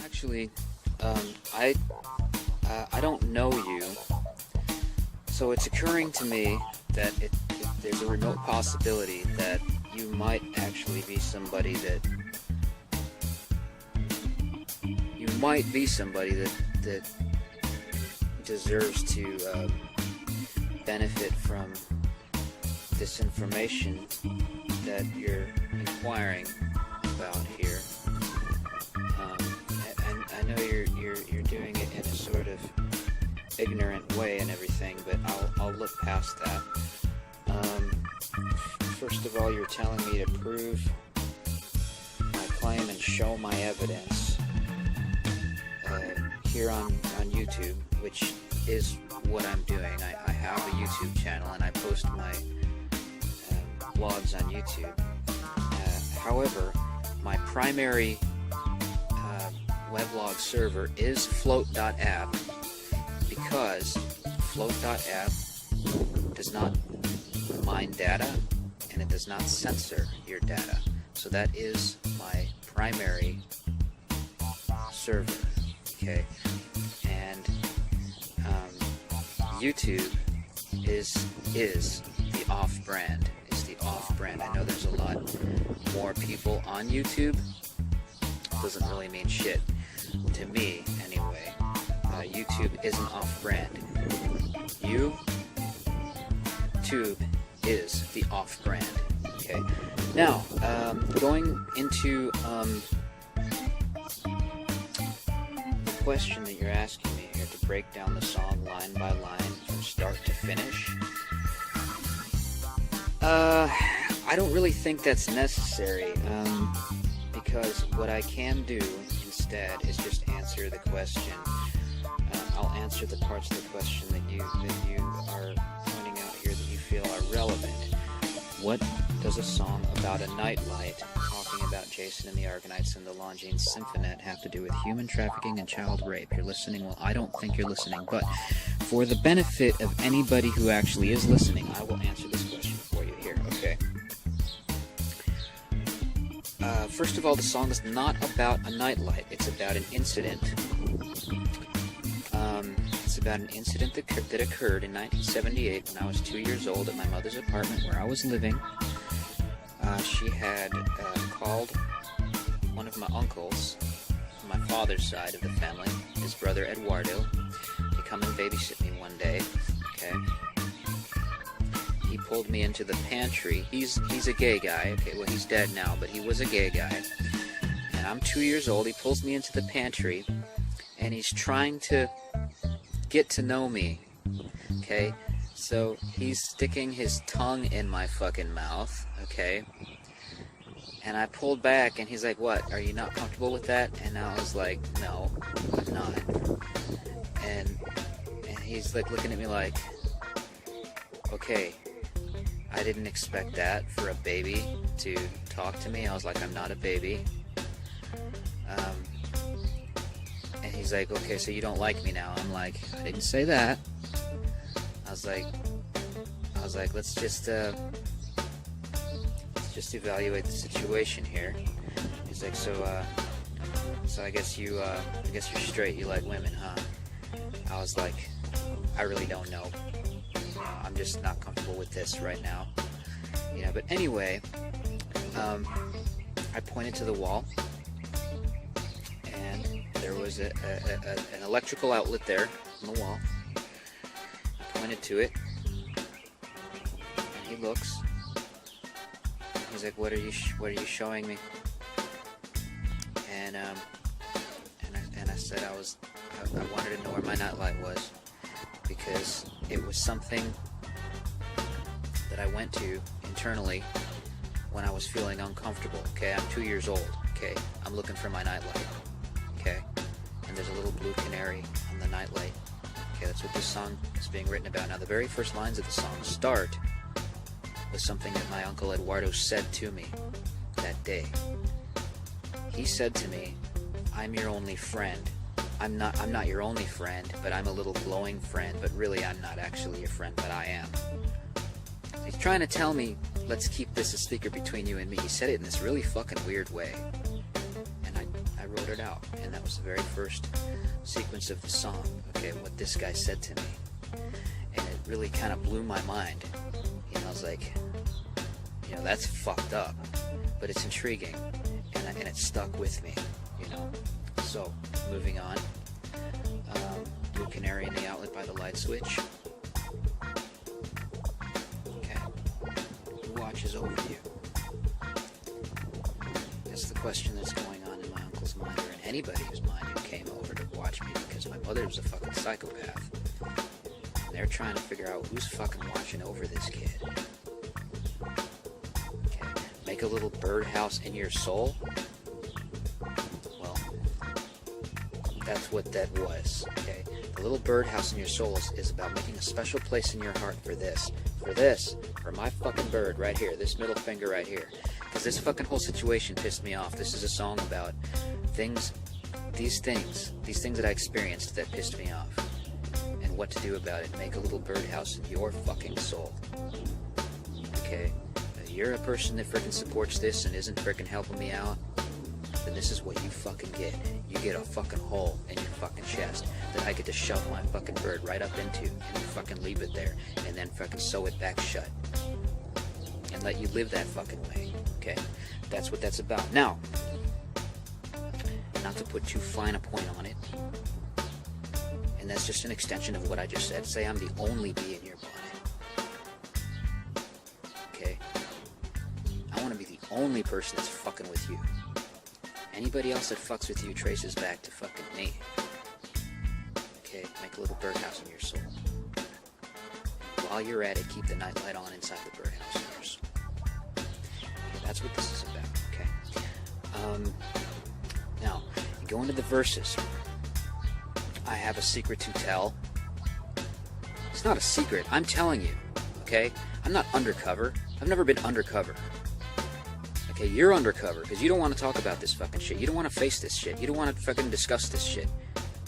Actually, I don't know you, so it's occurring to me that there's a remote possibility that you might actually be somebody that that deserves to benefit from this information that you're inquiring about here. I know you're doing it in a sort of ignorant way and everything, but I'll look past that. First of all, you're telling me to prove my claim and show my evidence here on YouTube, which is what I'm doing. I have a YouTube channel and I post my blogs on YouTube. However, my primary weblog server is float.app because float.app does not mine data and it does not censor your data. So that is my primary server, okay? And YouTube is the off-brand. Is the off-brand. I know there's a lot more people on YouTube. Doesn't really mean shit to me anyway. YouTube isn't off-brand. YouTube is the off-brand. Okay. Now, going into the question that you're asking me here, to break down the song line by line from start to finish. I don't really think that's necessary. Because what I can do instead is just answer the question. I'll answer the parts of the question that you are pointing out here that you feel are relevant. What does a song about a nightlight talking about Jason and the Argonauts and the Longines Symphonet have to do with human trafficking and child rape? You're listening? Well, I don't think you're listening, but for the benefit of anybody who actually is listening, I will answer this question for you here, okay? First of all, the song is not about a nightlight. It's about an incident. It's about an incident that occurred in 1978 when I was 2 years old at my mother's apartment where I was living. She had called one of my uncles on my father's side of the family, his brother Eduardo, to come and babysit me one day. Okay. He pulled me into the pantry. He's a gay guy. Okay, well, he's dead now, but he was a gay guy. And I'm 2 years old. He pulls me into the pantry, and he's trying to get to know me. Okay? So he's sticking his tongue in my fucking mouth. Okay? And I pulled back, and he's like, "What? Are you not comfortable with that?" And I was like, "No, I'm not." And he's like looking at me like, "Okay, I didn't expect that for a baby to talk to me." I was like, "I'm not a baby." And he's like, "Okay, so you don't like me now?" I'm like, "I didn't say that." I was like, let's just evaluate the situation here. He's like, so I guess you're straight. You like women, huh? I was like, I really don't know. I'm just not comfortable with this right now, you know. But anyway, I pointed to the wall, and there was an electrical outlet there on the wall. I pointed to it, and he looks. He's like, "What are you showing me?" And I said I wanted to know where my nightlight was, because it was something that I went to internally when I was feeling uncomfortable. Okay, I'm 2 years old. Okay, I'm looking for my nightlight. Okay, and there's a little blue canary on the nightlight. Okay, that's what this song is being written about. Now, the very first lines of the song start with something that my uncle Eduardo said to me that day. He said to me, "I'm your only friend. I'm not your only friend, but I'm a little glowing friend, but really I'm not actually your friend, but I am." He's trying to tell me, let's keep this a secret between you and me. He said it in this really fucking weird way. And I wrote it out, and that was the very first sequence of the song. Okay, what this guy said to me, and it really kind of blew my mind. You know, I was like, you know, that's fucked up, but it's intriguing, and it stuck with me. You know, so moving on. Blue canary in the outlet by the light switch. Okay, who watches over you? That's the question that's going on in my uncle's mind, or in anybody whose mind who came over to watch me, because my mother was a fucking psychopath. And they're trying to figure out who's fucking watching over this kid. Okay, make a little birdhouse in your soul? Well, that's what that was, okay? The little birdhouse in your soul is about making a special place in your heart for this, for my fucking bird right here, this middle finger right here. Because this fucking whole situation pissed me off. This is a song about these things that I experienced that pissed me off. And what to do about it. Make a little birdhouse in your fucking soul. Okay? If you're a person that frickin' supports this and isn't frickin' helping me out, then this is what you fucking get. You get a fucking hole in your fucking chest that I get to shove my fucking bird right up into, and you fucking leave it there, and then fucking sew it back shut. And let you live that fucking way. Okay? That's what that's about. Now, not to put too fine a point on it, and that's just an extension of what I just said. Say I'm the only bee in your bonnet. Okay? I want to be the only person that's fucking with you. Anybody else that fucks with you traces back to fucking me. Okay? Make a little birdhouse in your soul. While you're at it, keep the nightlight on inside the birdhouse in your soul. Okay, that's what this is about, okay? Now, you go into the verses. I have a secret to tell. It's not a secret. I'm telling you, okay? I'm not undercover. I've never been undercover. Okay, you're undercover because you don't want to talk about this fucking shit. You don't want to face this shit. You don't want to fucking discuss this shit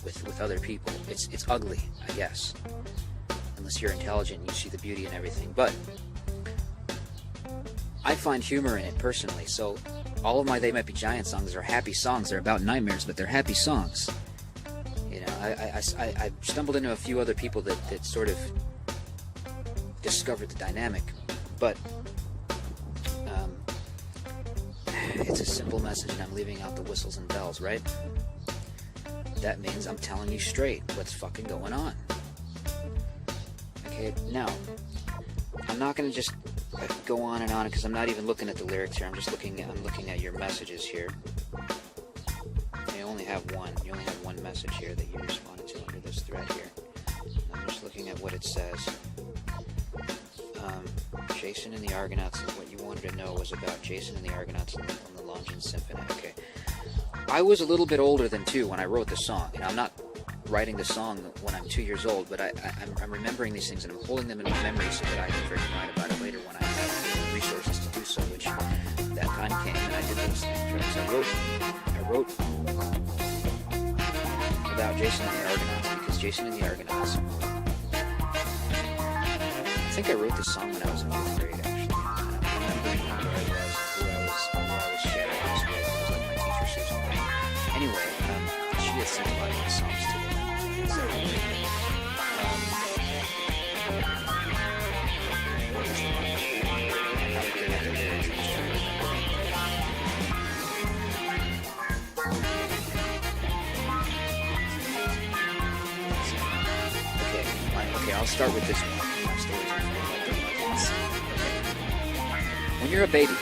with other people. It's ugly, I guess. Unless you're intelligent and you see the beauty in everything. But I find humor in it personally. So all of my They Might Be Giant songs are happy songs. They're about nightmares, but they're happy songs. You know, I stumbled into a few other people that sort of discovered the dynamic. But it's a simple message, and I'm leaving out the whistles and bells, right? That means I'm telling you straight what's fucking going on. Okay, now, I'm not going to just go on and on, because I'm not even looking at the lyrics here. I'm looking at your messages here. You only have one. You only have one message here that you responded to under this thread here. I'm just looking at what it says. Jason and the Argonauts, what you wanted to know was about Jason and the Argonauts on the Longines Symphony. Okay. I was a little bit older than 2 when I wrote the song, and I'm not writing the song when I'm 2 years old, but I'm remembering these things, and I'm holding them in my memory so that I can freaking write about it later when I have the resources to do so, which that time came, and I did those things. I wrote about Jason and the Argonauts, because Jason and the Argonauts, I think I wrote this song when I was in 5th grade, actually. And I'm remembering who I was sharing this with. It was like my teacher, Susan. Anyway, she had sent a lot of these songs to me. So, okay, I'll start with this one. When you're a baby, I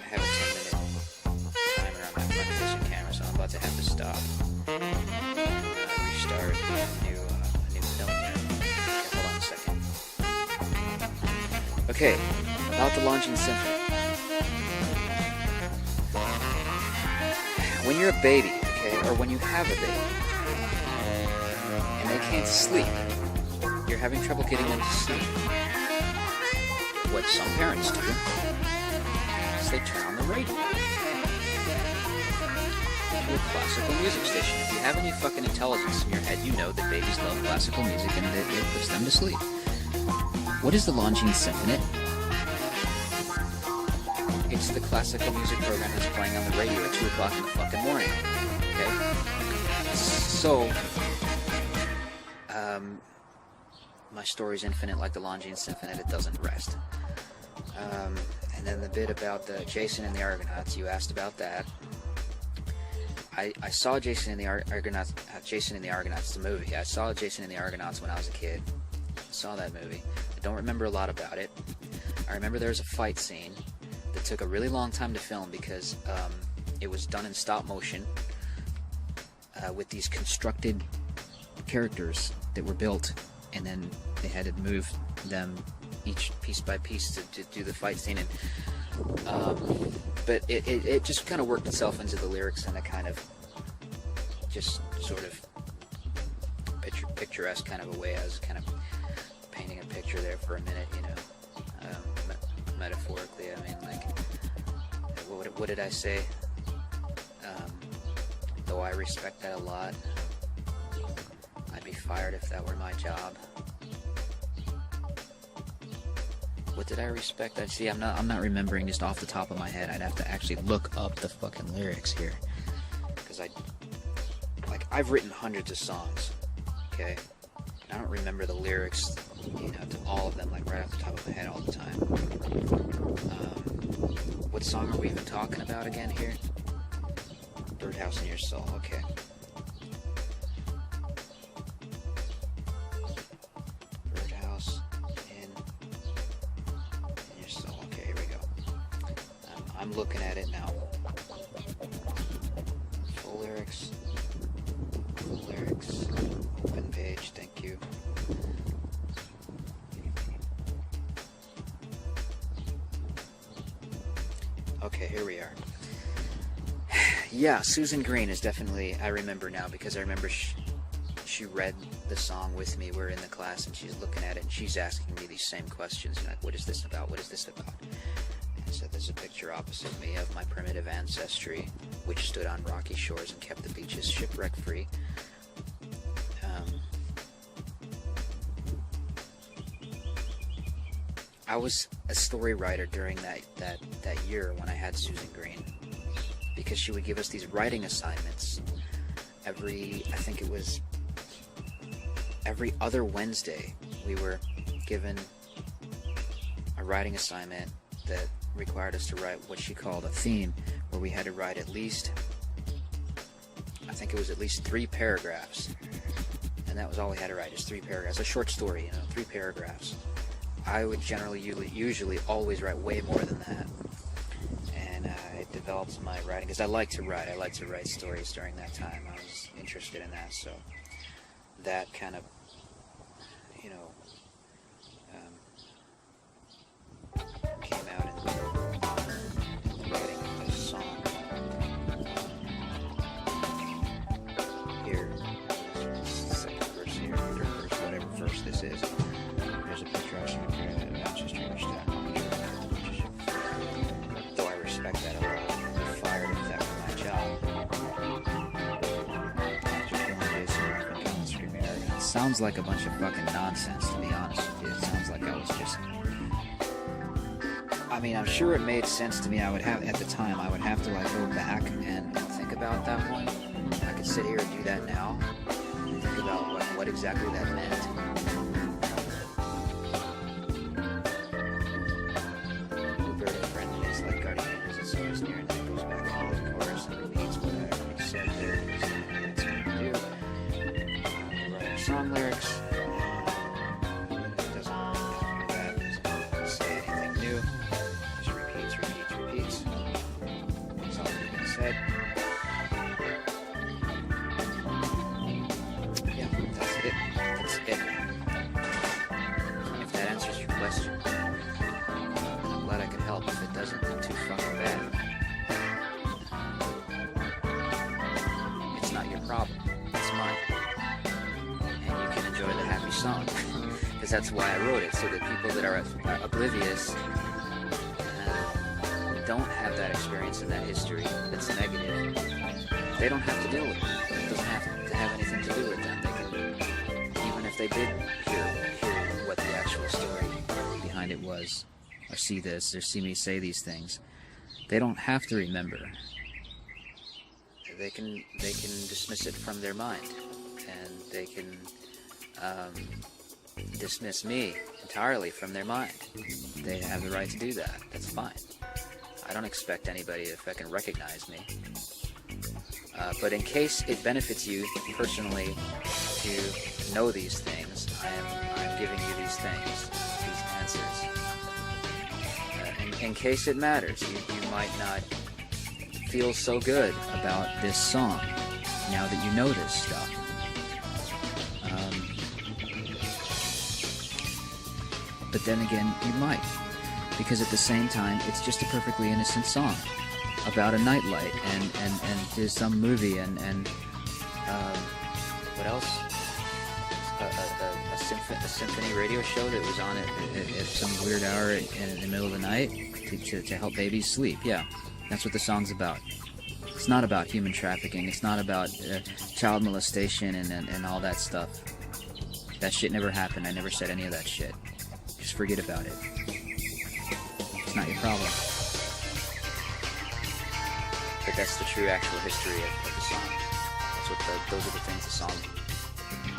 have a 10-minute timer on my front facing camera, so I'm about to have to stop. Restart a new film here. Okay, hold on a second. Okay, about the Longines Symphony. When you're a baby, okay, or when you have a baby, and they can't sleep, you're having trouble getting them to sleep. What some parents do is they turn on the radio to a classical music station. If you have any fucking intelligence in your head, you know that babies love classical music and that it puts them to sleep. What is the Longines Symphony? It's the classical music program that's playing on the radio at 2 o'clock in the fucking morning. Okay? So, my story's infinite like the Longines Infinite, it doesn't rest. And then the bit about the Jason and the Argonauts, you asked about that. I saw Jason and the Argonauts, the movie. I saw Jason and the Argonauts when I was a kid. I saw that movie. I don't remember a lot about it. I remember there was a fight scene that took a really long time to film because it was done in stop motion with these constructed characters that were built, and then they had to move them each piece by piece to do the fight scene. And but it just kind of worked itself into the lyrics in a kind of just sort of picturesque kind of a way. I was kind of painting a picture there for a minute, you know, metaphorically. I mean, like, what did I say? Though I respect that a lot, I'd be fired if that were my job. What did I respect? See, I'm not remembering just off the top of my head. I'd have to actually look up the fucking lyrics here, because I've written hundreds of songs, okay? And I don't remember the lyrics, you know, to all of them, like right off the top of my head all the time. What song are we even talking about again here? Birdhouse in Your Soul, okay. Birdhouse in Your Soul, okay, here we go. I'm looking at it now. Full lyrics, open page, thank you. Okay, here we are. Yeah, Susan Green is definitely, I remember now, because I remember she read the song with me. We're in the class and she's looking at it and she's asking me these same questions, like, what is this about? What is this about? And so there's a picture opposite me of my primitive ancestry, which stood on rocky shores and kept the beaches shipwreck-free. I was a story writer during that year when I had Susan Green, because she would give us these writing assignments I think it was every other Wednesday. We were given a writing assignment that required us to write what she called a theme, where we had to write at least 3 paragraphs, and that was all we had to write, just 3 paragraphs, a short story, 3 paragraphs. I would usually always write way more than that, and it developed my writing, because I like to write. I like to write stories during that time. I was interested in that, so that kind of, came out in writing a song. Here, second verse here, third verse, whatever verse this is. There's a picture of some Manchester though I respect that a lot. I'd be fired if that were my job. It sounds like a bunch of fucking nonsense, to be honest with you. It sounds like I was just... I mean, I'm sure it made sense to me. At the time, I would have to go back and think about that one. I could sit here and do that now and think about what exactly that meant. Song lyrics. It doesn't do that. It doesn't say anything new. Just repeats. That's all that being said. Yeah, that's it. That's it. If that answers your question, I'm glad I could help. If it doesn't, I'm too fucking bad. It's not your problem. It's mine. Enjoy the happy song, because that's why I wrote it, so that people that are oblivious don't have that experience and that history that's negative. They don't have to deal with it. It doesn't have to have anything to do with them. They can, even if they did hear what the actual story behind it was, or see this, or see me say these things, They don't have to remember. They can dismiss it from their mind, and they can dismiss me entirely from their mind. They have the right to do that. That's fine. I don't expect anybody to fucking recognize me. But in case it benefits you personally to know these things, I'm giving you these things, these answers. In case it matters, you might not feel so good about this song now that you know this stuff. But then again, you might, because at the same time, it's just a perfectly innocent song about a nightlight and there's some movie and what else? A symphony radio show that was on at some weird hour in the middle of the night to help babies sleep. Yeah, that's what the song's about. It's not about human trafficking. It's not about child molestation and all that stuff. That shit never happened. I never said any of that shit. Just forget about it. It's not your problem. But that's the true actual history of the song. Those are the things the song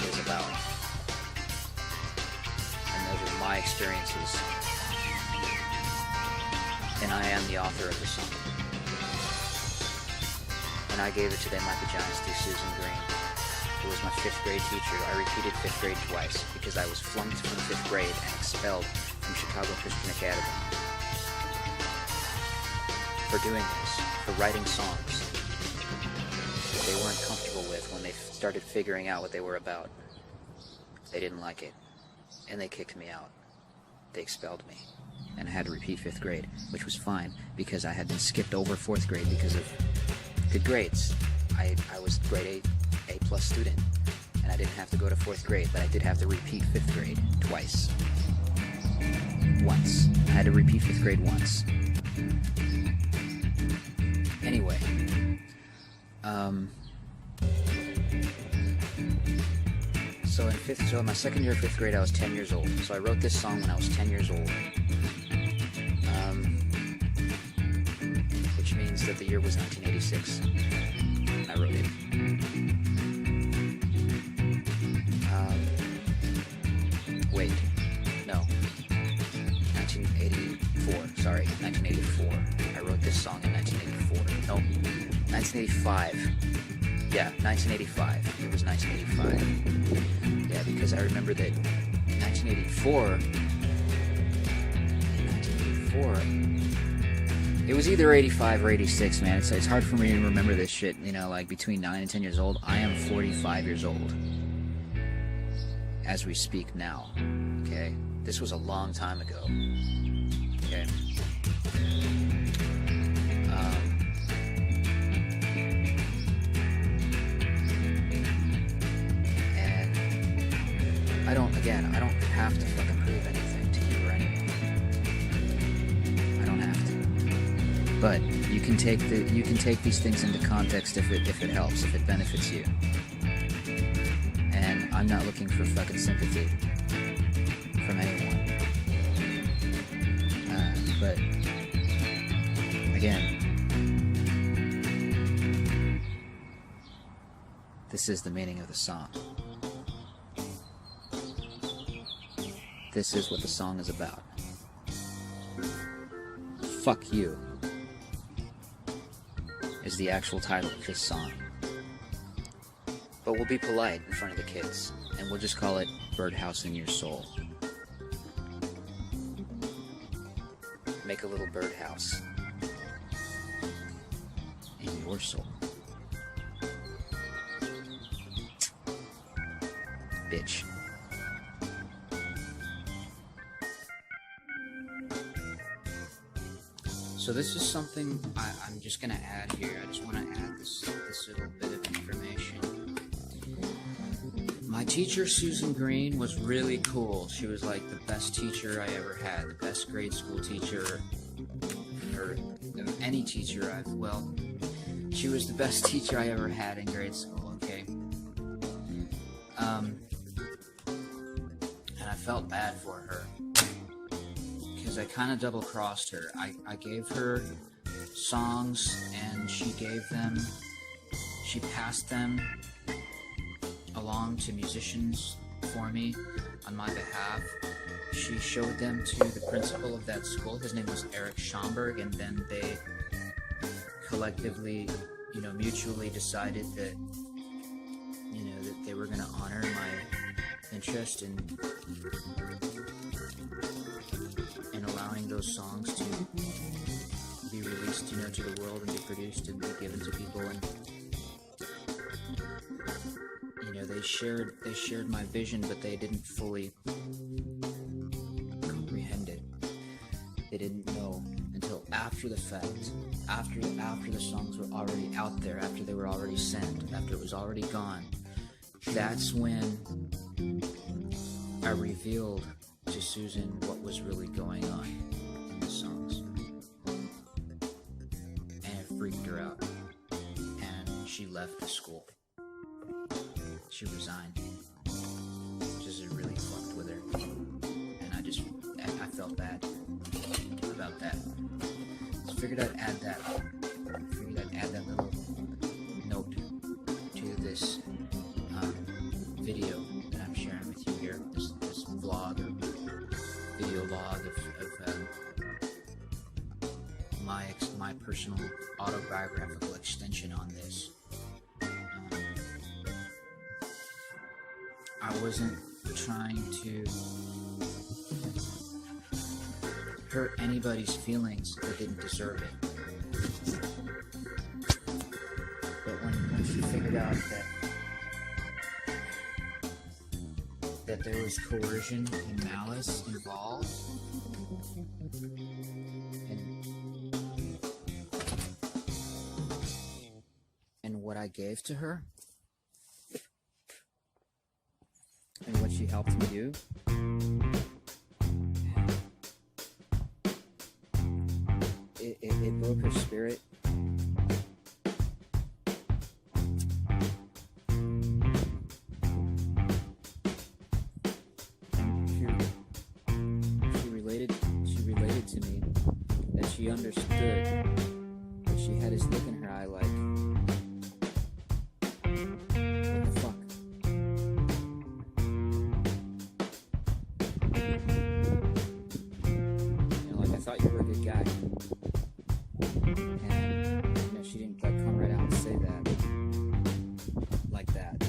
is about. And those are my experiences. And I am the author of the song. And I gave it to They Might Be Giants through Susan Green, who was my 5th grade teacher. I repeated 5th grade twice because I was flunked from 5th grade and expelled from Chicago Christian Academy for doing this, for writing songs that they weren't comfortable with when they started figuring out what they were about. They didn't like it, and they kicked me out. They expelled me, and I had to repeat 5th grade, which was fine because I had been skipped over 4th grade because of good grades. I was grade A+ student, and I didn't have to go to 4th grade, but I did have to repeat 5th grade twice. Once. I had to repeat 5th grade once. Anyway, so in my second year of 5th grade, I was 10 years old. So I wrote this song when I was 10 years old. Which means that the year was 1986. I wrote it. Wait, no. 1984, sorry, 1984. I wrote this song in 1984. No, 1985. Yeah, 1985. It was 1985. Yeah, because I remember that 1984, it was either 85 or 86, man. It's hard for me to remember this shit, you know, like between 9 and 10 years old. I am 45 years old as we speak now, okay? This was a long time ago, okay? And I don't have to fucking prove anything to you or anyone. I don't have to. But you can take these things into context if it helps, if it benefits you. And I'm not looking for fucking sympathy from anyone. But again, this is the meaning of the song. This is what the song is about. Fuck You is the actual title of this song. But we'll be polite in front of the kids, and we'll just call it Birdhouse in Your Soul. Make a little birdhouse in your soul. Bitch. So this is something I'm just going to add here. I just want to add this little bit of information. My teacher, Susan Green, was really cool. She was like the best teacher I ever had, the best grade school teacher, or any teacher she was the best teacher I ever had in grade school, okay? And I felt bad for her, because I kind of double-crossed her. I gave her songs, and she passed them along to musicians for me on my behalf. She showed them to the principal of that school. His name was Eric Schomburg, and then they collectively, mutually decided that, that they were going to honor my interest in allowing those songs to be released, to the world and be produced and be given to people. And they shared my vision, but they didn't fully comprehend it. They didn't know until after the fact, after the songs were already out there, after they were already sent, after it was already gone. That's when I revealed to Susan what was really going on in the songs, and it freaked her out, and she left the school. She resigned, just really fucked with her, and I felt bad about that. So figured I'd add that little note to this video that I'm sharing with you here, this vlog or video log of my personal autobiographical extension on this. I wasn't trying to hurt anybody's feelings that didn't deserve it. But when she figured out that there was coercion and malice involved, and what I gave to her, and what she helped me do, it broke her spirit. She related to me that she understood that she had this look in her eye like, what the fuck? Like, I thought you were a good guy. And she didn't come right out and say that like that,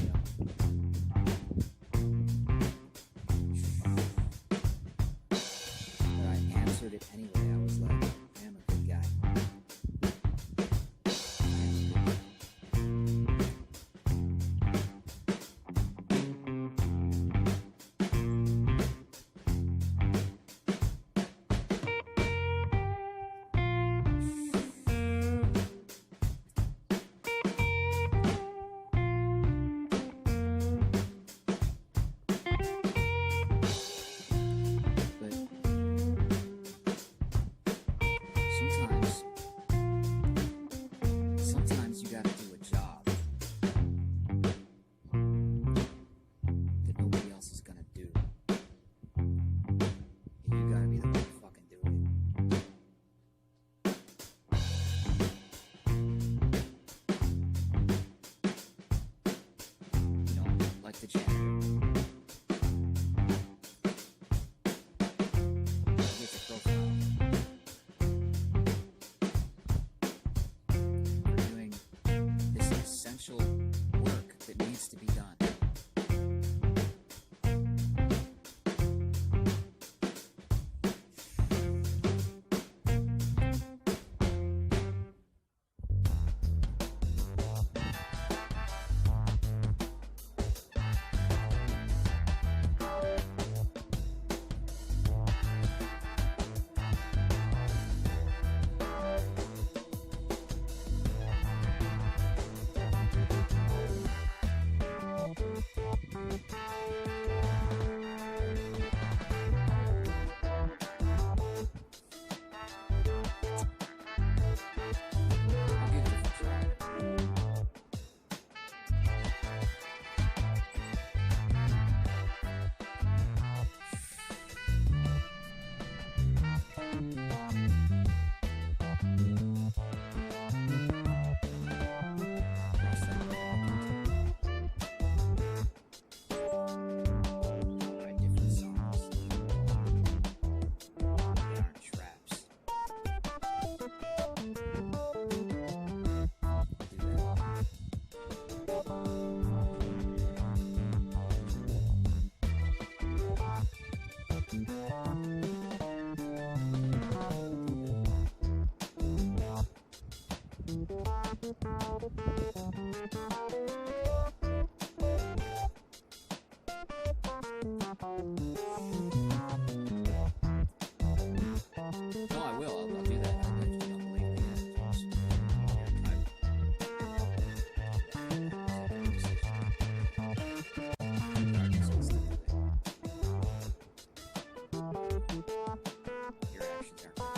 But I answered it anyway. I was like, I am a good guy. Sometimes you gotta do a job that nobody else is gonna do. And you gotta be the one to fucking do it. Like the janitor. He gets a profile. Essential work that needs to be done. No, I will. I'll do that. If you don't believe me, your actions aren't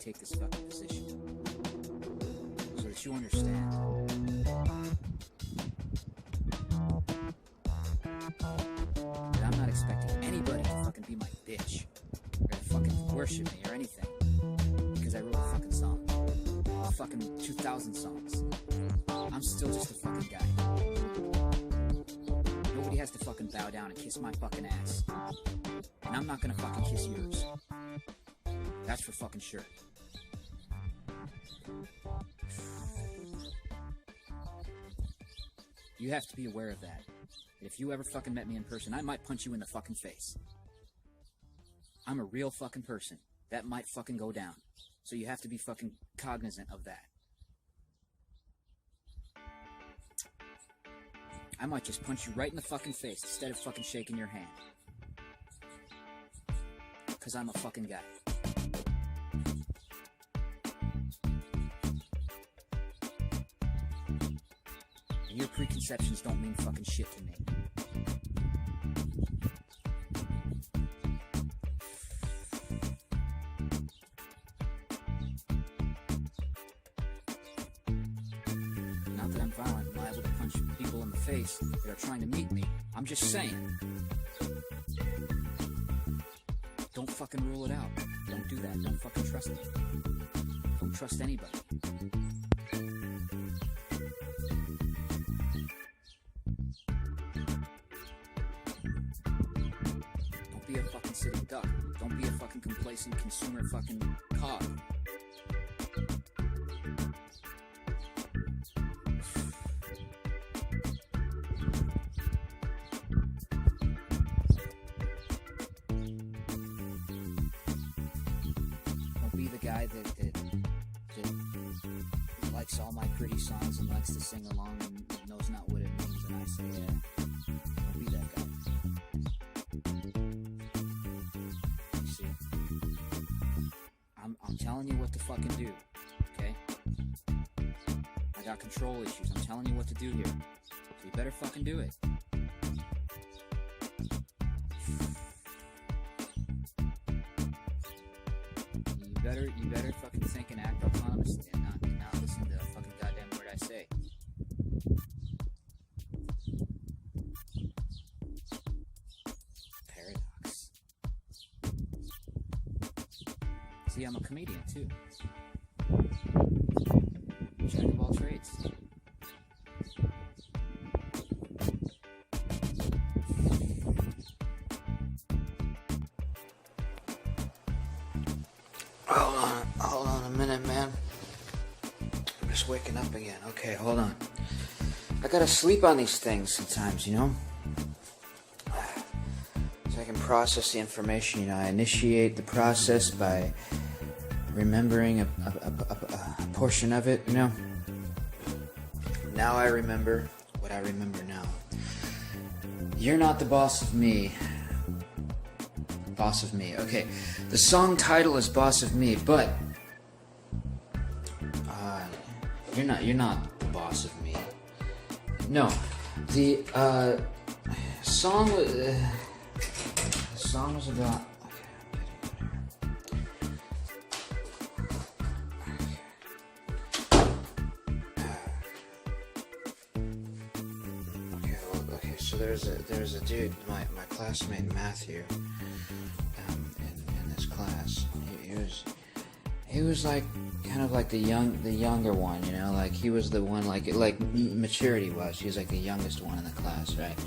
take this fucking position so that you understand that I'm not expecting anybody to fucking be my bitch or to fucking worship me or anything because I wrote a fucking song, a fucking 2,000 songs. I'm still just a fucking guy. Nobody has to fucking bow down and kiss my fucking ass, and I'm not gonna fucking kiss yours. That's for fucking sure. You have to be aware of that. If you ever fucking met me in person, I might punch you in the fucking face. I'm a real fucking person. That might fucking go down. So you have to be fucking cognizant of that. I might just punch you right in the fucking face instead of fucking shaking your hand. 'Cause I'm a fucking guy. And your preconceptions don't mean fucking shit to me. Not that I'm violent and liable to punch people in the face that are trying to meet me. I'm just saying. Don't fucking rule it out. Don't do that. Don't fucking trust me. Don't trust anybody. Don't be a fucking sitting duck. Don't be a fucking complacent consumer fucking cog. That likes all my pretty songs and likes to sing along and knows not what it means, and I say, yeah, don't be that guy. You see, I'm telling you what to fucking do, okay? I got control issues. I'm telling you what to do here, so you better fucking do it. You better fucking think and act autonomously and not listen to a fucking goddamn word I say. Paradox. See, I'm a comedian too. Jack of all trades. Hold on a minute, man. I'm just waking up again. Okay, hold on. I gotta sleep on these things sometimes, you know? So I can process the information, you know. I initiate the process by remembering a portion of it, you know? Now I remember what I remember now. You're not the boss of me. Boss of me. Okay, the song title is Boss of Me, but you're not the boss of me. No, the song was about. Okay, so there's a dude, my classmate Matthew. In this class, he was like kind of like the younger one, you know, like he was the one like maturity wise, he was like the youngest one in the class, right?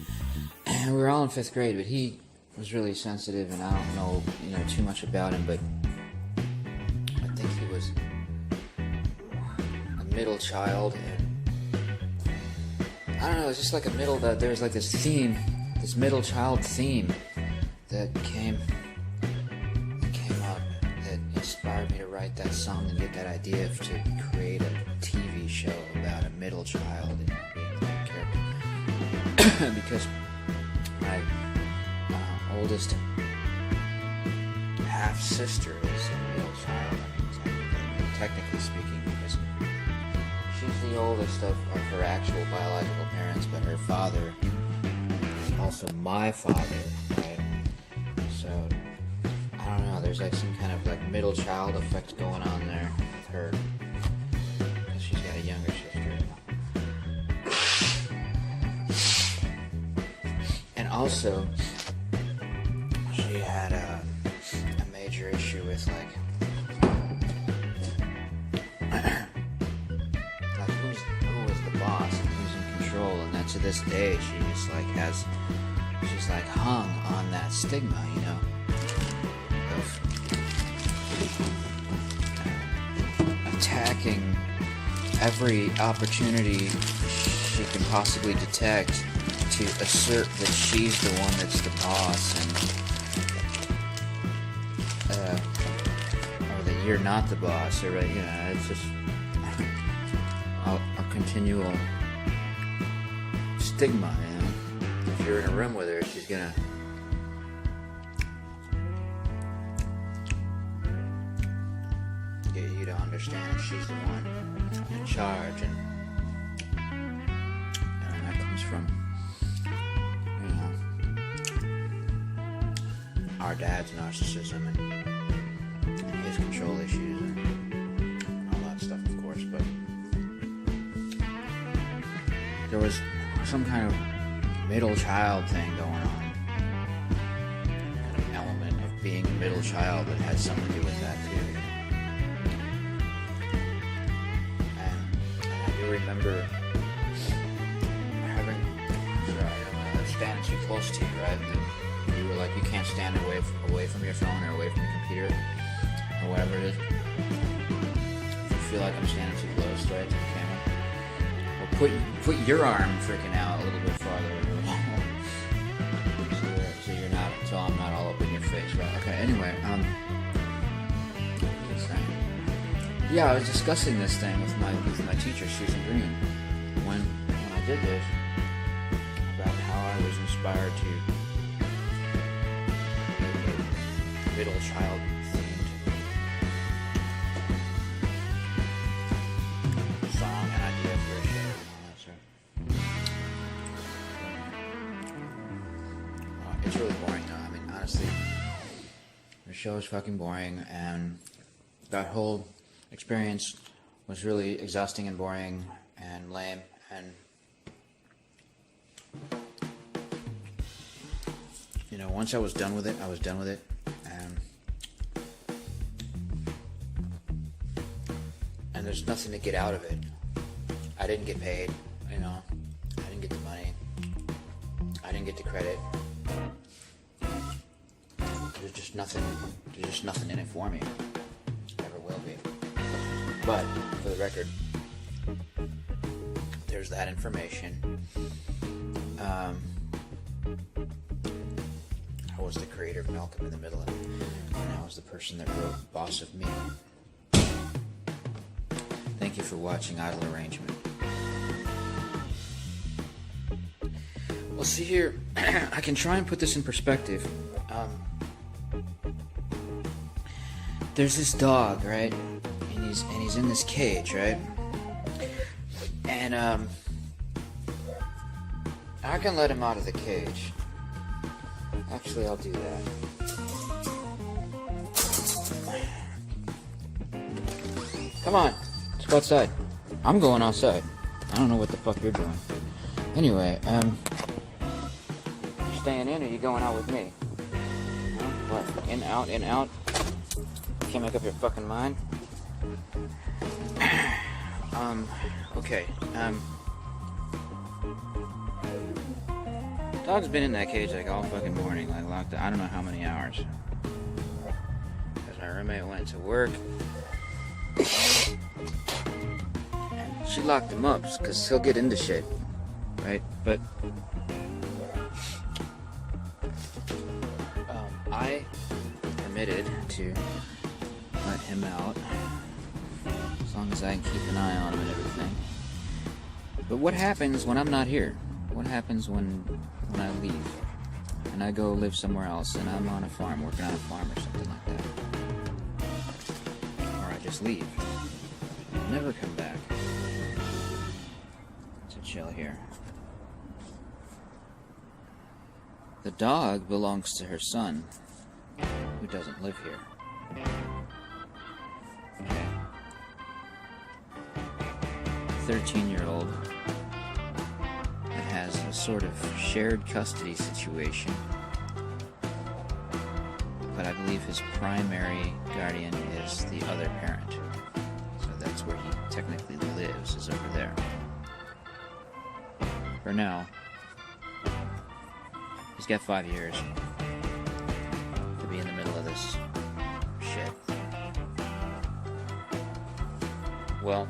And we were all in 5th grade, but he was really sensitive, and I don't know, you know, too much about him, but I think he was a middle child, and I don't know, it's just like a middle, that there's like this theme, this middle child theme that came up, that inspired me to write that song and get that idea to create a TV show about a middle child and being that character. Because my oldest half sister is a middle child, I mean, technically speaking, because she's the oldest of her actual biological parents, but her father is also my father, right? So I don't know, there's like some kind of like middle child effect going on there with her, because she's got a younger sister. And also, she had a major issue with like who was the boss and who's in control, and that to this day she's like hung on that stigma, you know, of attacking every opportunity she can possibly detect to assert that she's the one that's the boss, and or that you're not the boss, or you know, it's just a continual stigma, you know. If you're in a room with her, she's gonna get you to understand that she's the one in charge, and that comes from, you know, our dad's narcissism and his control issues and all that stuff, of course. But there was some kind of middle child thing going on, kind of element of being a middle child that had something to do with that too. And I do remember having, standing too close to you, right? And you were like, you can't stand away from your phone or away from your computer or whatever it is. If you feel like I'm standing too close, right, to the camera, well, put your arm freaking out a little bit farther. So I'm not all up in your face, right? Okay, anyway, yeah, I was discussing this thing with my teacher, Susan Green, when I did this, about how I was inspired to make a middle child themed song and idea for a show and all that stuff. It's really boring though. I mean, honestly, the show is fucking boring, and that whole experience was really exhausting and boring and lame, and you know, once I was done with it, and there's nothing to get out of it. I didn't get paid, you know, I didn't get the money, I didn't get the credit. There's just nothing in it for me. But, for the record, there's that information. I was the creator of Malcolm in the Middle, and I was the person that wrote Boss of Me. Thank you for watching Idle Arrangement. Well, see here, I can try and put this in perspective. There's this dog, right? And he's in this cage, right? And I can let him out of the cage. Actually, I'll do that. Come on, let's go outside. I'm going outside. I don't know what the fuck you're doing. Anyway, you staying in or you going out with me? Huh? What? In, out, in, out? Can't make up your fucking mind? Okay, dog's been in that cage like all fucking morning, like locked up, I don't know how many hours. Because my roommate went to work. She locked him up because he'll get into shit, right? But I permitted to let him out as long as I can keep an eye on him and everything. But what happens when I'm not here? What happens when I leave and I go live somewhere else and I'm on a farm, working on a farm or something like that? Or I just leave. Never come back to chill here. The dog belongs to her son, who doesn't live here. Okay. 13-year-old that has a sort of shared custody situation, but I believe his primary guardian is the other parent. So that's where he technically lives, is over there. For now, he's got 5 years to be in the middle of this shit. Well,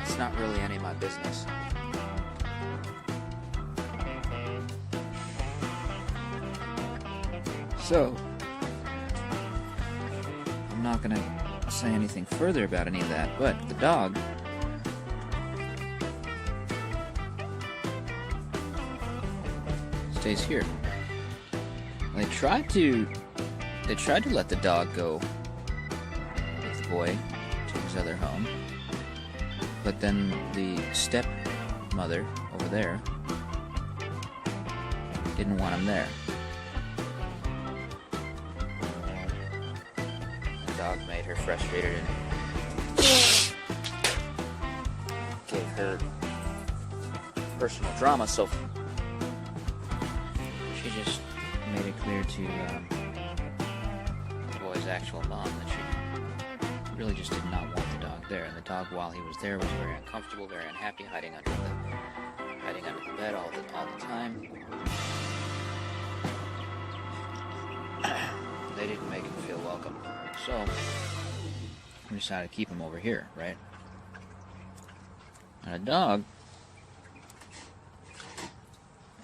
it's not really any of my business. So, I'm not gonna say anything further about any of that, but the dog stays here. They tried to let the dog go with the boy to his other home, but then the stepmother over there didn't want him there. The dog made her frustrated and gave her personal drama, so she just made it clear to the boy's actual mom that she really just did not want the dog there. And the dog, while he was there, was very uncomfortable, very unhappy, hiding under the bed all the time. They didn't make him feel welcome, so we decided to keep him over here, right? And a dog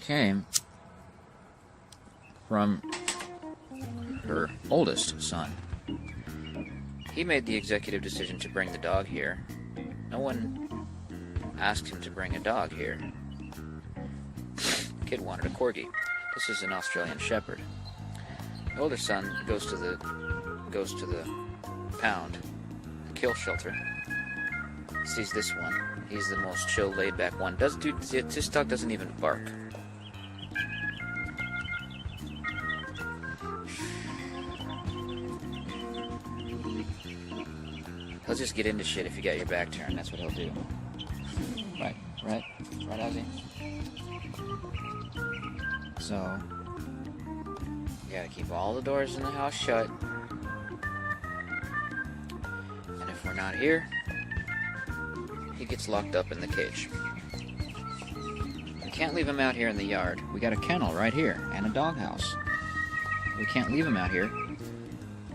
came from her oldest son. He made the executive decision to bring the dog here. No one asked him to bring a dog here. The kid wanted a corgi. This is an Australian Shepherd. The oldest son goes to the pound, the kill shelter. Sees this one. He's the most chill, laid-back one. This dog doesn't even bark. He'll just get into shit if you got your back turned. That's what he'll do. Right, Ozzy? So, you gotta keep all the doors in the house shut. not here, he gets locked up in the cage. We can't leave him out here in the yard. We got a kennel right here, and a doghouse. We can't leave him out here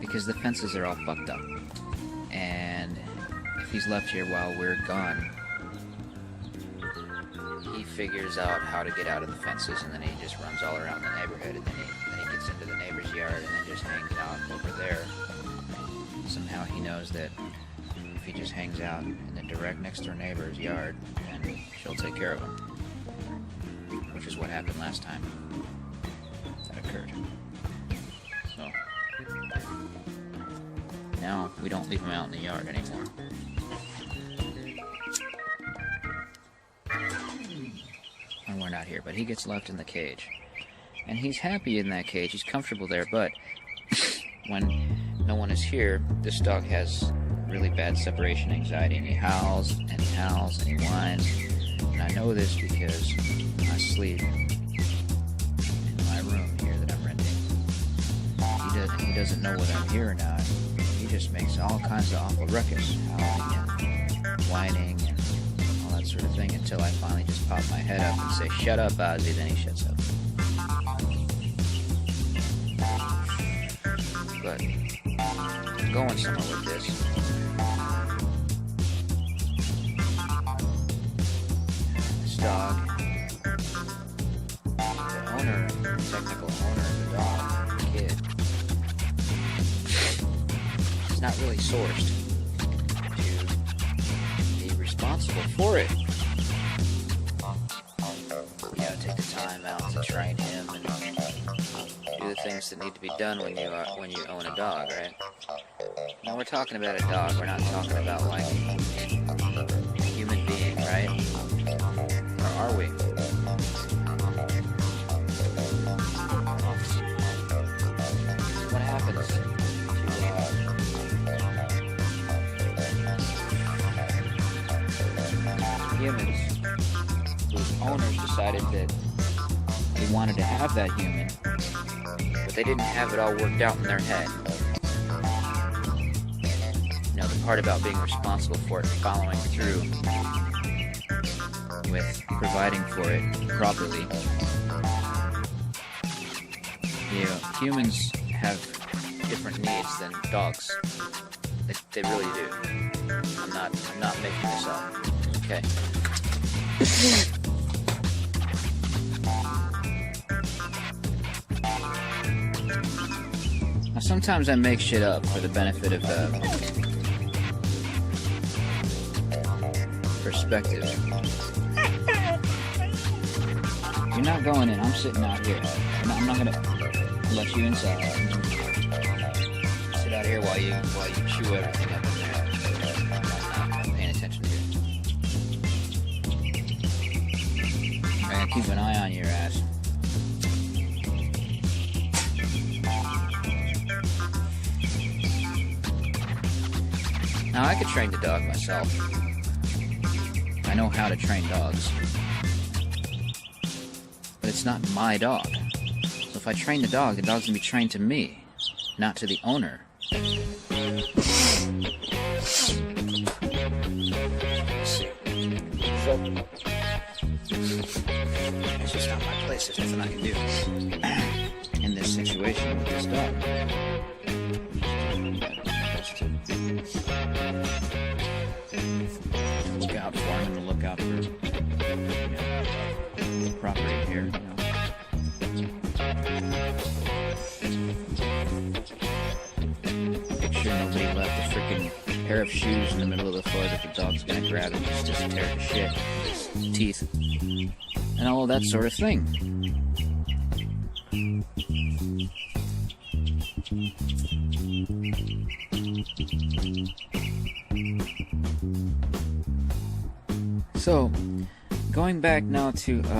because the fences are all fucked up. And if he's left here while we're gone, he figures out how to get out of the fences, and then he just runs all around the neighborhood, and then he gets into the neighbor's yard and then just hangs out over there. Somehow he knows that if he just hangs out in the direct next door neighbor's yard, then she'll take care of him. Which is what happened last time that occurred. So now we don't leave him out in the yard anymore. And we're not here, but he gets left in the cage. And he's happy in that cage, he's comfortable there, but when no one is here, this dog has really bad separation anxiety, and he howls, and he howls, and he whines. And I know this because I sleep in my room here that I'm renting. He doesn't know what I'm here or not. He just makes all kinds of awful ruckus, howling and whining and all that sort of thing, until I finally just pop my head up and say, "Shut up, Ozzy," then he shuts up. But I'm going somewhere with this. This dog, the owner, the technical owner of the dog, the kid, is not really sourced to be responsible for it. You gotta take the time out to train him and do the things that need to be done when you own a dog, right? Now we're talking about a dog. We're not talking about like a human being, right? Or are we? What happens to humans whose owners decided that they wanted to have that human, but they didn't have it all worked out in their head? You know, the part about being responsible for it and following through with providing for it properly. You know, humans have different needs than dogs. They really do. I'm not making this up. Okay. Now, sometimes I make shit up for the benefit of perspective. You're not going in. I'm sitting out here. I'm not gonna let you inside. Sit out here while you chew everything up in there. I'm not paying attention to you. I'm gonna keep an eye on your ass. Now, I could train the dog myself. I know how to train dogs. But it's not my dog. So if I train the dog's gonna be trained to me, not to the owner. So, it's just not my place. There's nothing I can do in this situation with this dog. Look out for him and look out for, property here, Make sure nobody left a freaking pair of shoes in the middle of the floor that the dog's gonna grab and just tear to shit with his teeth. And all of that sort of thing. So, going back now to, what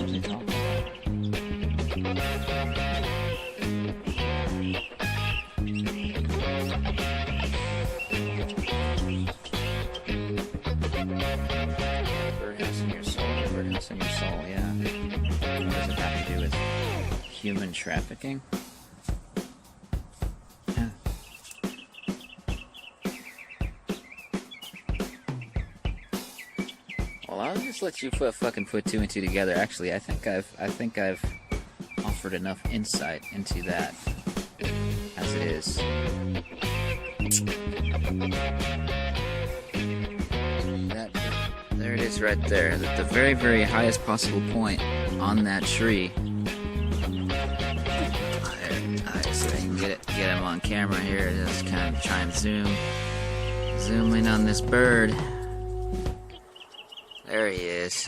was it called? Birdhouse in your soul, Birdhouse in your soul, yeah. What does it have to do with human trafficking? Yeah. just let you fucking put two and two together. Actually, I think I've offered enough insight into that as it is. There it is right there, at the very, very highest possible point on that tree. Alright, so I can get him on camera here. Just kind of try and zoom in on this bird. There he is.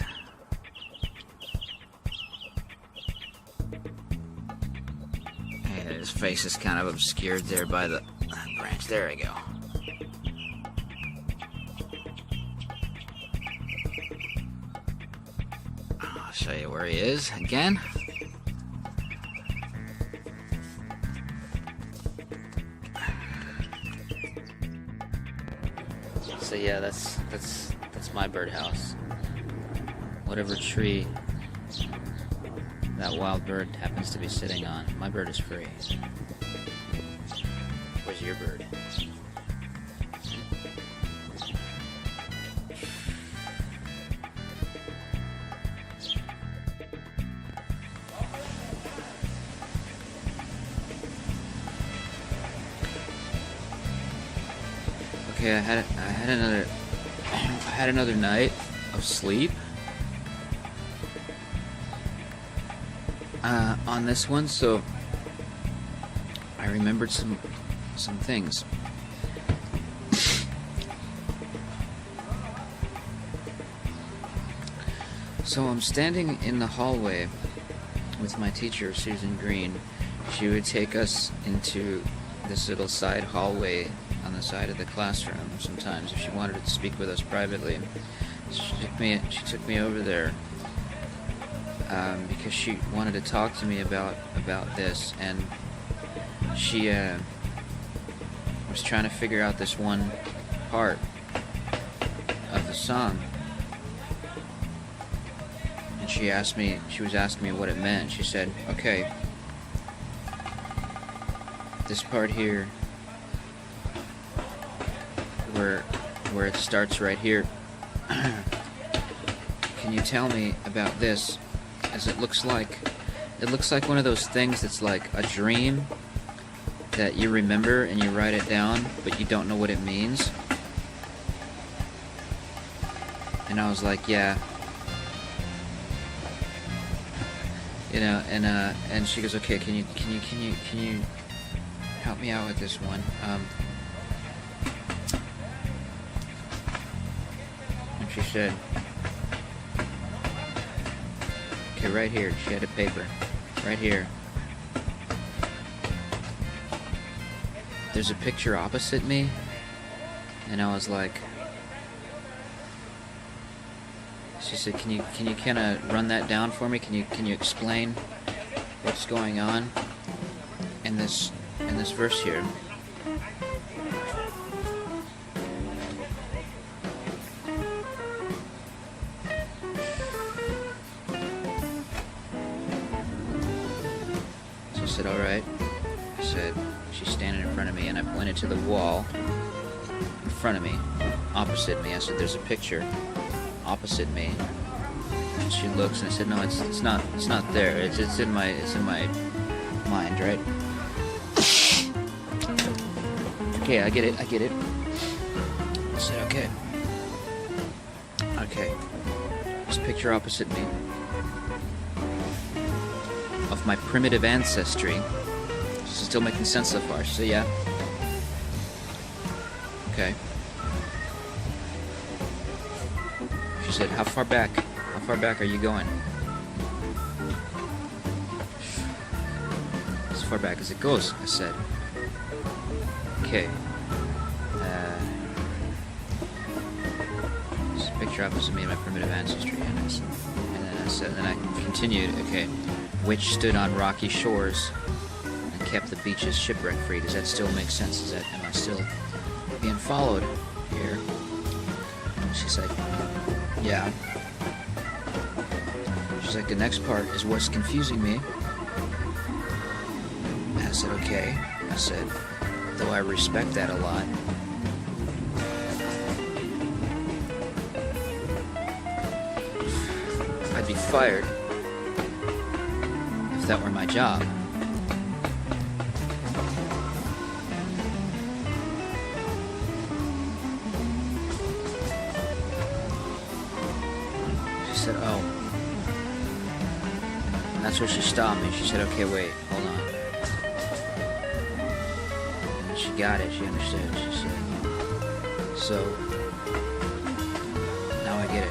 And his face is kind of obscured there by the branch. There we go. I'll show you where he is again. So yeah, that's my birdhouse. Whatever tree that wild bird happens to be sitting on, my bird is free. Where's your bird? Okay, I had another night of sleep on this one, so I remembered some things. So I'm standing in the hallway with my teacher, Susan Green. She would take us into this little side hallway on the side of the classroom sometimes if she wanted to speak with us privately. She took me over there because she wanted to talk to me about this, and she was trying to figure out this one part of the song, and she was asking me what it meant. She said, okay, this part here where it starts right here, can you tell me about this? As it looks like one of those things that's like a dream that you remember and you write it down, but you don't know what it means. And I was like, yeah, you know. And she goes, okay, can you help me out with this one? And she said, okay, right here. She had a paper. Right here. There's a picture opposite me. And I was like, she said, can you kind of run that down for me? Can you explain what's going on in this verse here? So I said, all right. I said, she's standing in front of me, and I pointed to the wall in front of me, opposite me. I said, there's a picture opposite me. And she looks, and I said, no, it's not there. It's in my mind, right? Okay, I get it. I said, okay. This picture opposite me of my primitive ancestry. This is still making sense so far. So yeah. Okay. She said, how far back are you going? As far back as it goes, I said. Okay. This picture opposite me of my primitive ancestry. And then I continued, okay. Which stood on rocky shores and kept the beaches shipwreck-free. Does that still make sense? Am I still being followed here? And she's like, yeah. She's like, the next part is what's confusing me. And I said, okay. I said, though I respect that a lot. I'd be fired if that were my job. She said, oh. And that's where she stopped me. She said, okay, wait, hold on. And she got it, she understood. She said, so, now I get it.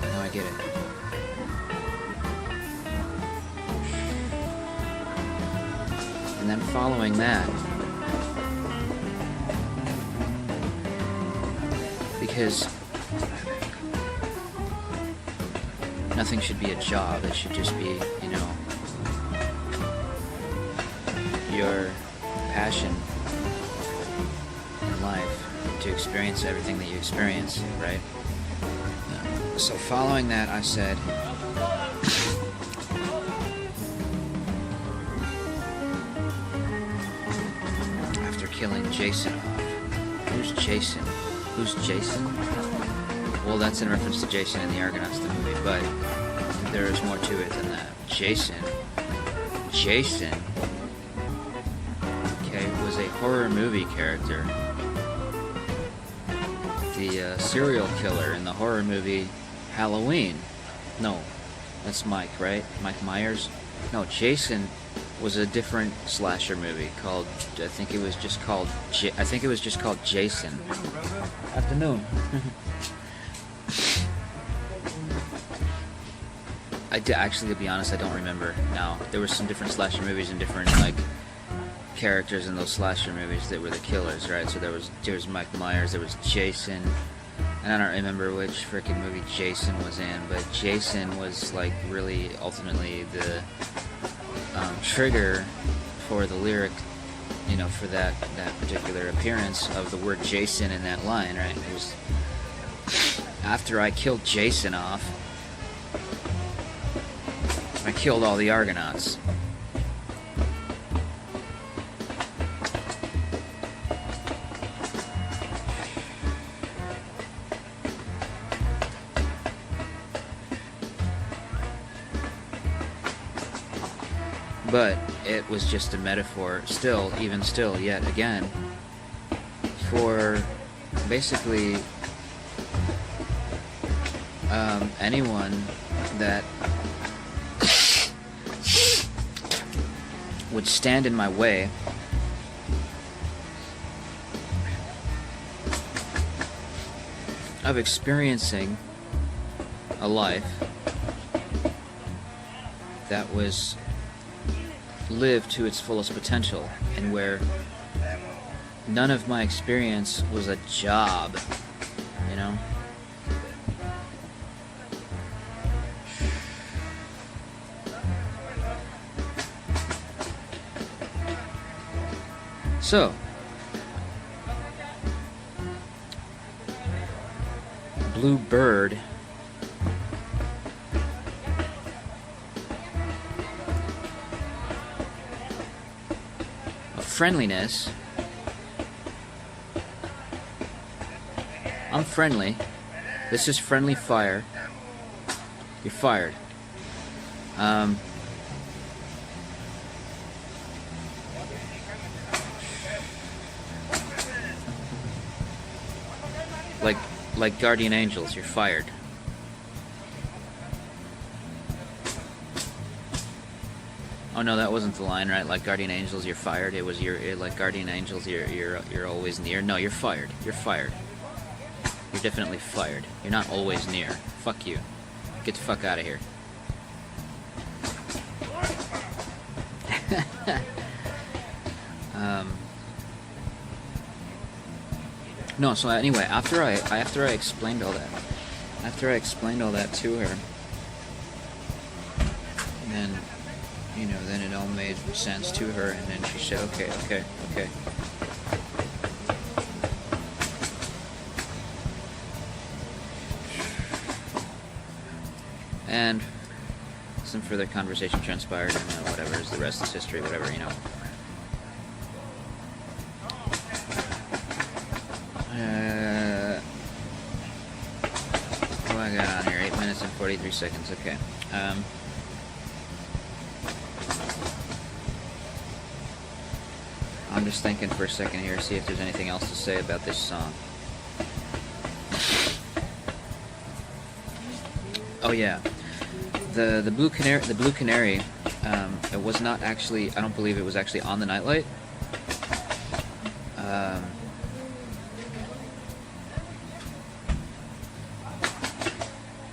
Now I get it. And then following that, because nothing should be a job, it should just be, you know, your passion in life to experience everything that you experience, right? So following that, I said, after killing Jason off, who's Jason? Who's Jason? Well, that's in reference to Jason in the Argonauts, the movie, but there is more to it than that. Jason, okay, was a horror movie character. The serial killer in the horror movie Halloween. No, that's Mike, right? Mike Myers? No, Jason was a different slasher movie called, I think it was just called Jason. Afternoon. Actually, to be honest, I don't remember now. There were some different slasher movies and different, like, characters in those slasher movies that were the killers, right? So there was Mike Myers, there was Jason, and I don't remember which freaking movie Jason was in, but Jason was, like, really ultimately the trigger for the lyric, you know, for that particular appearance of the word Jason in that line, right? It was after I killed Jason off, I killed all the Argonauts. But it was just a metaphor, even still, yet again, for basically anyone that would stand in my way of experiencing a life that was lived to its fullest potential, and where none of my experience was a job, you know? So, Blue Bird of friendliness. I'm friendly. This is friendly fire. You're fired. Like guardian angels, you're fired. Oh no, that wasn't the line, right? Like guardian angels, you're fired. It was like guardian angels, you're always near. No, you're fired. You're fired. You're definitely fired. You're not always near. Fuck you. Get the fuck out of here. No, so anyway, after I explained all that, to her, and then, you know, then it all made sense to her, and then she said, okay. And some further conversation transpired, and whatever, is the rest is history, whatever, you know. What do I got on here? 8 minutes and 43 seconds, okay. I'm just thinking for a second here, see if there's anything else to say about this song. Oh yeah, the Blue Canary. It was not actually. I don't believe it was actually on the nightlight.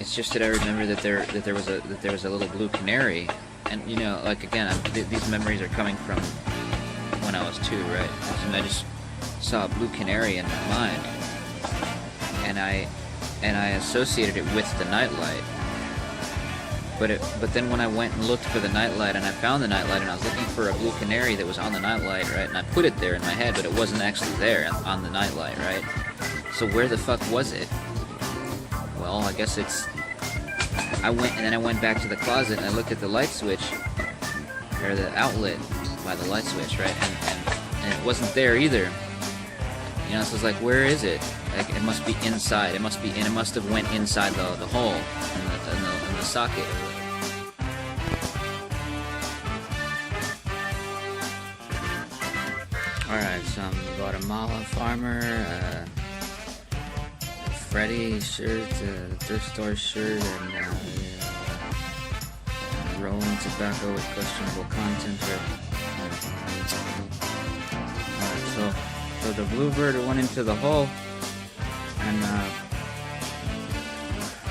It's just that I remember that there was a little blue canary, and you know, like again, these memories are coming from when I was 2, right? And I just saw a blue canary in my mind, and I associated it with the nightlight. But then when I went and looked for the nightlight, and I found the nightlight, and I was looking for a blue canary that was on the nightlight, right? And I put it there in my head, but it wasn't actually there on the nightlight, right? So where the fuck was it? Well, I guess it's. I went back to the closet and I looked at the light switch, or the outlet by the light switch, right? And it wasn't there either. You know, so it's like, where is it? Like, it must be inside. It must have went inside the hole in the socket. Alright, so I'm a Guatemala farmer, Freddy shirt, thrift store shirt, and rolling tobacco with questionable content. Alright, so the bluebird went into the hole, and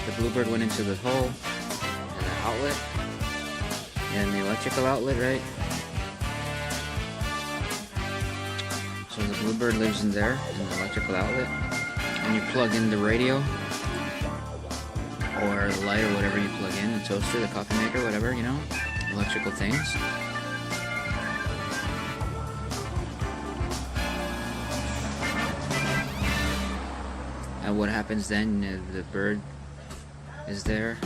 the bluebird went into the hole, and the outlet, and the electrical outlet, right? So the bluebird lives in there, in the electrical outlet, and you plug in the radio, or the light, or whatever you plug in, the toaster, the coffee maker, whatever, you know, electrical things. And what happens then? The bird is there,